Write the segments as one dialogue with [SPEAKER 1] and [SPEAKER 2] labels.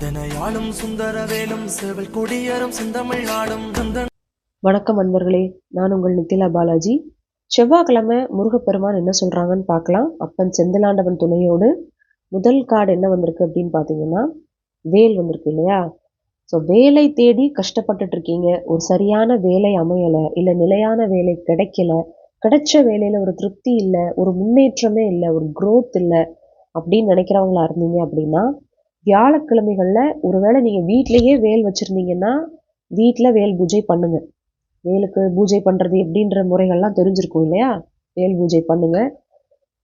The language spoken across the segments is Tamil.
[SPEAKER 1] சிந்தனையாலும் சுந்தரவேலும் சேவல் கொடியரும் செந்தமிழ் நாடும்
[SPEAKER 2] வணக்கம் அன்பர்களே, நான் உங்கள் நித்திலா பாலாஜி. செவ்வாய்க்கிழமை முருகப்பெருமான் என்ன சொல்றாங்கன்னு பார்க்கலாம். அப்பன் செந்திலாண்டவன் துணையோடு முதல் கார்டு என்ன வந்திருக்கு அப்படின்னு பார்த்தீங்கன்னா, வேல் வந்திருக்கு இல்லையா? ஸோ வேலை தேடி கஷ்டப்பட்டுட்டு இருக்கீங்க, ஒரு சரியான வேலை அமையலை, இல்லை நிலையான வேலை கிடைக்கல, கிடைச்ச வேலையில் ஒரு திருப்தி இல்லை, ஒரு முன்னேற்றமே இல்லை, ஒரு க்ரோத் இல்லை அப்படின்னு நினைக்கிறவங்களா இருந்தீங்க அப்படின்னா, வியாழக்கிழமைகளில் ஒருவேளை நீங்கள் வீட்டிலையே வேல் வச்சுருந்தீங்கன்னா வீட்டில் வேல் பூஜை பண்ணுங்க. வேலுக்கு பூஜை பண்ணுறது எப்படின்ற முறைகள்லாம் தெரிஞ்சிருக்கும் இல்லையா? வேல் பூஜை பண்ணுங்க.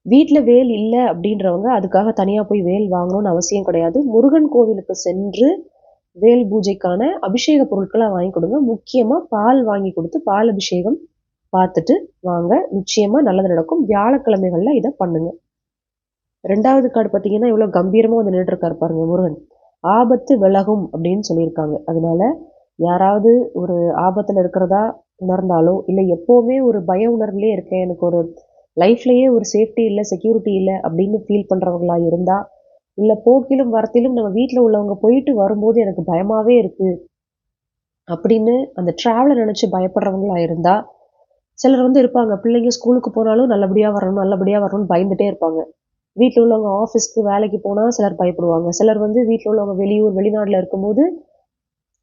[SPEAKER 2] வீட்டில் வேல் இல்லை அப்படின்றவங்க அதுக்காக தனியாக போய் வேல் வாங்கணும்னு அவசியம் கிடையாது. முருகன் கோவிலுக்கு சென்று வேல் பூஜைக்கான அபிஷேக பொருட்களை வாங்கி கொடுங்க. முக்கியமாக பால் வாங்கி கொடுத்து பால் அபிஷேகம் பார்த்துட்டு வாங்க. நிச்சயமாக நல்லது நடக்கும். வியாழக்கிழமைகளில் இதை பண்ணுங்க. ரெண்டாவது கார்டு பார்த்தீங்கன்னா இவ்வளோ கம்பீரமாக வந்து நின்றுருக்காரு பாருங்க முருகன். ஆபத்து விலகும் அப்படின்னு சொல்லியிருக்காங்க. அதனால யாராவது ஒரு ஆபத்தில் இருக்கிறதா உணர்ந்தாலோ, இல்லை எப்போவுமே ஒரு பய உணர்வுலேயே இருக்கேன், எனக்கு ஒரு லைஃப்லேயே ஒரு சேஃப்டி இல்லை, செக்யூரிட்டி இல்லை அப்படின்னு ஃபீல் பண்ணுறவங்களா இருந்தால், இல்லை போக்கிலும் வரத்திலும் நம்ம வீட்டில் உள்ளவங்க போயிட்டு வரும்போது எனக்கு பயமாகவே இருக்குது அப்படின்னு அந்த ட்ராவலை நினச்சி பயப்படுறவங்களா இருந்தால், சிலர் வந்து இருப்பாங்க, பிள்ளைங்க ஸ்கூலுக்கு போனாலும் நல்லபடியாக வரணும் நல்லபடியாக வரணும்னு பயந்துட்டே இருப்பாங்க. வீட்டில் உள்ளவங்க ஆஃபீஸ்க்கு வேலைக்கு போனால் சிலர் பயப்படுவாங்க. சிலர் வந்து வீட்டில் உள்ளவங்க வெளியூர் வெளிநாட்டில் இருக்கும்போது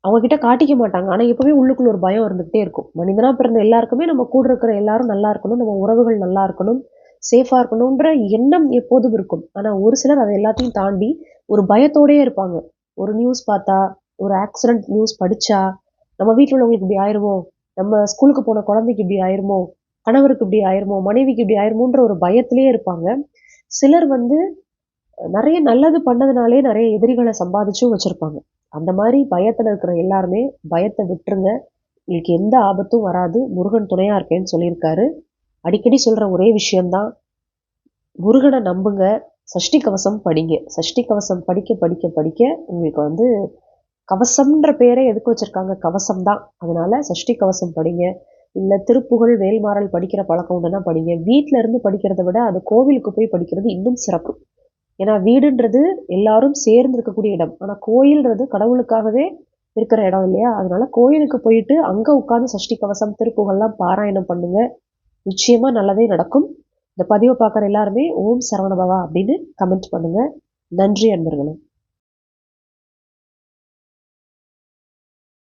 [SPEAKER 2] அவங்கக்கிட்ட காட்டிக்க மாட்டாங்க. ஆனால் எப்போவுமே உள்ளுக்குள்ள ஒரு பயம் இருந்துகிட்டே இருக்கும். மனிதனாக பிறந்த எல்லாருக்குமே நம்ம கூட இருக்கிற எல்லாரும் நல்லா இருக்கணும், நம்ம உறவுகள் நல்லா இருக்கணும், சேஃபாக இருக்கணுன்ற எண்ணம் எப்போதும் இருக்கும். ஆனால் ஒரு சிலர் அதை எல்லாத்தையும் தாண்டி ஒரு பயத்தோடயே இருப்பாங்க. ஒரு நியூஸ் பார்த்தா, ஒரு ஆக்சிடென்ட் நியூஸ் படித்தா, நம்ம வீட்டில் உள்ளவங்களுக்கு இப்படி ஆயிருமோ, நம்ம ஸ்கூலுக்கு போன குழந்தைக்கு இப்படி ஆயிருமோ, கணவருக்கு இப்படி ஆயிருமோ, மனைவிக்கு இப்படி ஆயிருமோன்ற ஒரு பயத்திலே இருப்பாங்க. சிலர் வந்து நிறைய நல்லது பண்ணதுனாலே நிறைய எதிரிகளை சம்பாதிச்சும் வச்சிருப்பாங்க. அந்த மாதிரி பயத்துல இருக்கிற எல்லாருமே பயத்தை விட்டுருங்க. உங்களுக்கு எந்த ஆபத்தும் வராது. முருகன் துணையா இருக்கேன்னு சொல்லியிருக்காரு. அடிக்கடி சொல்ற ஒரே விஷயம்தான், முருகனை நம்புங்க. சஷ்டி கவசம் படிங்க. சஷ்டி கவசம் படிக்க படிக்க படிக்க உங்களுக்கு வந்து கவசம்ன்ற பேரை எதுக்கு வச்சிருக்காங்க? கவசம் தான். அதனால சஷ்டி கவசம் படிங்க. இல்லை திருப்புகழ் வேல்மாறல் படிக்கிற பழக்கம் உண்டுன்னா படிங்க. வீட்டில இருந்து படிக்கிறத விட அது கோவிலுக்கு போய் படிக்கிறது இன்னும் சிறப்பு. ஏன்னா வீடுன்றது எல்லாரும் சேர்ந்து இருக்கக்கூடிய இடம். ஆனால் கோயில்ன்றது கடவுளுக்காகவே இருக்கிற இடம் இல்லையா? அதனால கோயிலுக்கு போயிட்டு அங்கே உட்காந்து சஷ்டி கவசம் திருப்புகள்லாம் பாராயணம் பண்ணுங்க. நிச்சயமா நல்லதே நடக்கும். இந்த பதிவை பார்க்குற எல்லாருமே ஓம் சரவணபவா அப்படின்னு கமெண்ட் பண்ணுங்க. நன்றி அன்பர்களே.